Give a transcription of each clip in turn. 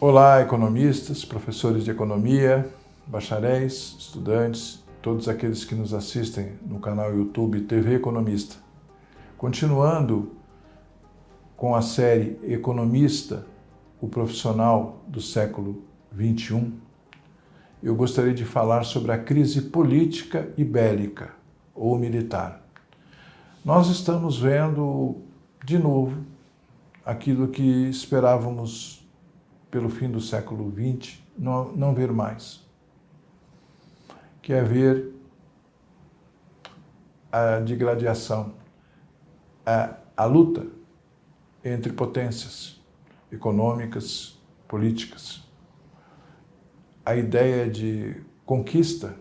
Olá, economistas, professores de economia, bacharéis, estudantes, todos aqueles que nos assistem no canal YouTube TV Economista. Continuando com a série Economista, o profissional do século XXI, eu gostaria de falar sobre a crise política e bélica, ou militar. Nós estamos vendo, de novo, aquilo que esperávamos pelo fim do século XX, não ver mais, que é ver a digladiação, a luta entre potências econômicas, políticas, a ideia de conquista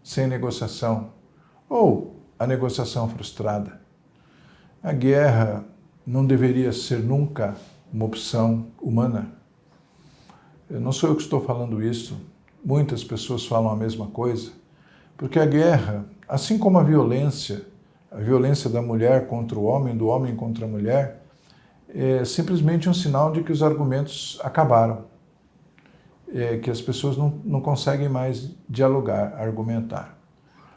sem negociação ou a negociação frustrada. A guerra não deveria ser nunca uma opção humana. Não sou eu que estou falando isso, muitas pessoas falam a mesma coisa, porque a guerra, assim como a violência da mulher contra o homem, do homem contra a mulher, é simplesmente um sinal de que os argumentos acabaram, que as pessoas não conseguem mais dialogar, argumentar.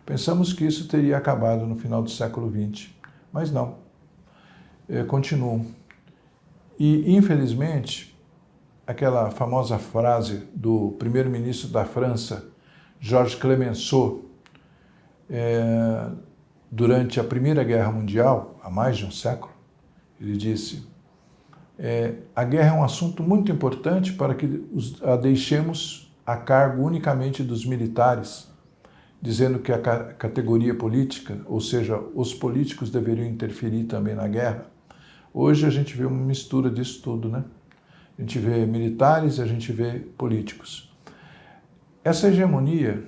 Pensamos que isso teria acabado no final do século XX, mas não, continuam. E, infelizmente, aquela famosa frase do primeiro-ministro da França, Georges Clemenceau, durante a Primeira Guerra Mundial, há mais de um século, ele disse: a guerra é um assunto muito importante para que a deixemos a cargo unicamente dos militares, dizendo que a categoria política, ou seja, os políticos deveriam interferir também na guerra. Hoje a gente vê uma mistura disso tudo, né? A gente vê militares e a gente vê políticos. Essa hegemonia,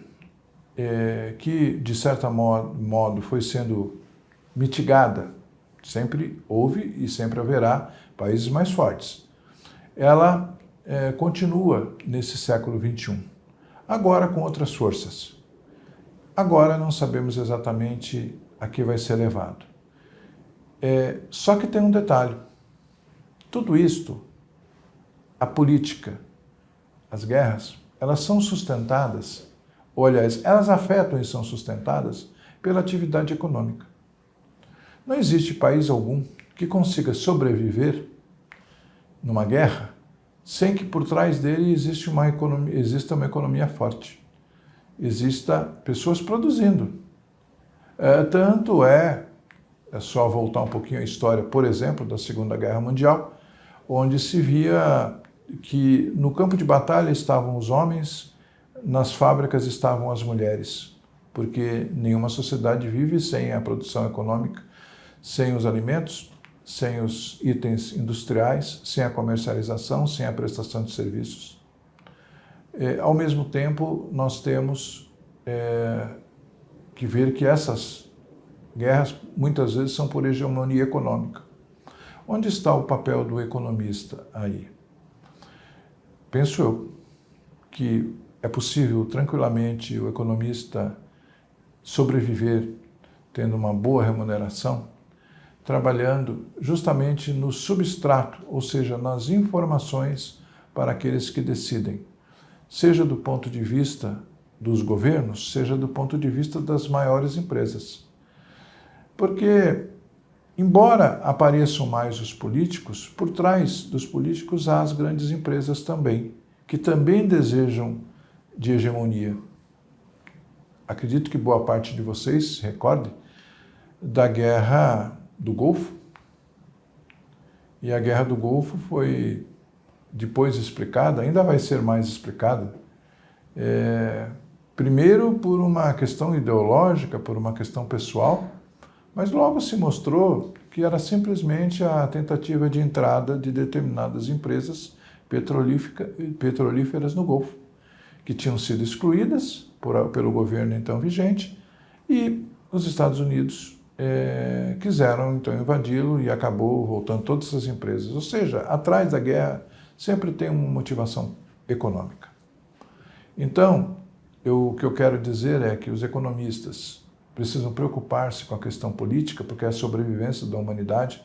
que de certo modo foi sendo mitigada, sempre houve e sempre haverá países mais fortes, ela continua nesse século XXI, agora com outras forças. Agora não sabemos exatamente a que vai ser levado. Só que tem um detalhe, tudo isto, a política, as guerras, elas são sustentadas, ou aliás, elas afetam e são sustentadas pela atividade econômica. Não existe país algum que consiga sobreviver numa guerra sem que por trás dele exista uma economia forte, exista pessoas produzindo. Tanto é só voltar um pouquinho à história, por exemplo, da Segunda Guerra Mundial, onde se via que no campo de batalha estavam os homens, nas fábricas estavam as mulheres, porque nenhuma sociedade vive sem a produção econômica, sem os alimentos, sem os itens industriais, sem a comercialização, sem a prestação de serviços. Ao mesmo tempo, nós temos que ver que essas guerras muitas vezes são por hegemonia econômica. Onde está o papel do economista aí? Penso eu que é possível tranquilamente o economista sobreviver tendo uma boa remuneração, trabalhando justamente no substrato, ou seja, nas informações para aqueles que decidem, seja do ponto de vista dos governos, seja do ponto de vista das maiores empresas. Porque, embora apareçam mais os políticos, por trás dos políticos há as grandes empresas também, que também desejam de hegemonia. Acredito que boa parte de vocês se recorde da Guerra do Golfo. E a Guerra do Golfo foi depois explicada, ainda vai ser mais explicada, primeiro por uma questão ideológica, por uma questão pessoal, mas logo se mostrou que era simplesmente a tentativa de entrada de determinadas empresas petrolíferas no Golfo, que tinham sido excluídas pelo governo então vigente, e os Estados Unidos quiseram então invadi-lo e acabou voltando todas essas empresas. Ou seja, atrás da guerra sempre tem uma motivação econômica. Então, o que eu quero dizer é que os economistas precisam preocupar-se com a questão política, porque é a sobrevivência da humanidade.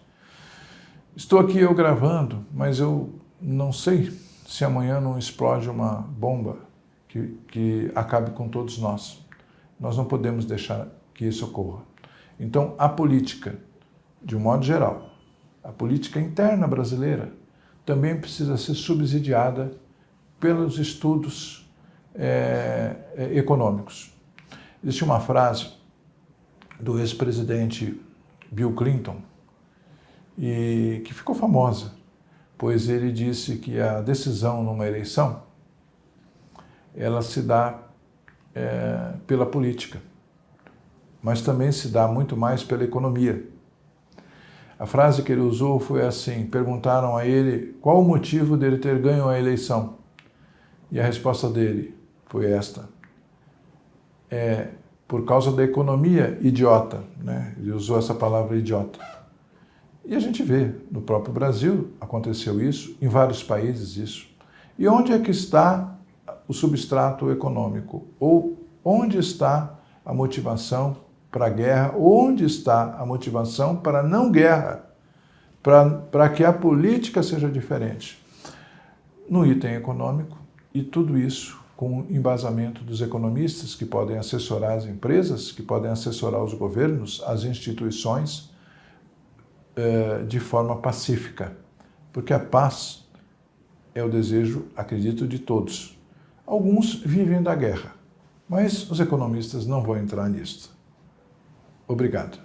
Estou aqui eu gravando, mas eu não sei se amanhã não explode uma bomba que acabe com todos nós. Nós não podemos deixar que isso ocorra. Então, a política, de um modo geral, a política interna brasileira, também precisa ser subsidiada pelos estudos econômicos. Existe uma frase do ex-presidente Bill Clinton, que ficou famosa, pois ele disse que a decisão numa eleição, ela se dá pela política, mas também se dá muito mais pela economia. A frase que ele usou foi assim, perguntaram a ele qual o motivo dele ter ganho a eleição. E a resposta dele foi esta, por causa da economia idiota, né? Ele usou essa palavra idiota. E a gente vê, no próprio Brasil aconteceu isso, em vários países isso. E onde é que está o substrato econômico? Ou onde está a motivação para a guerra? Onde está a motivação para a não guerra? Para que a política seja diferente? No item econômico, e tudo isso com embasamento dos economistas que podem assessorar as empresas, que podem assessorar os governos, as instituições, de forma pacífica, porque a paz é o desejo, acredito, de todos. Alguns vivem da guerra, mas os economistas não vão entrar nisso. Obrigado.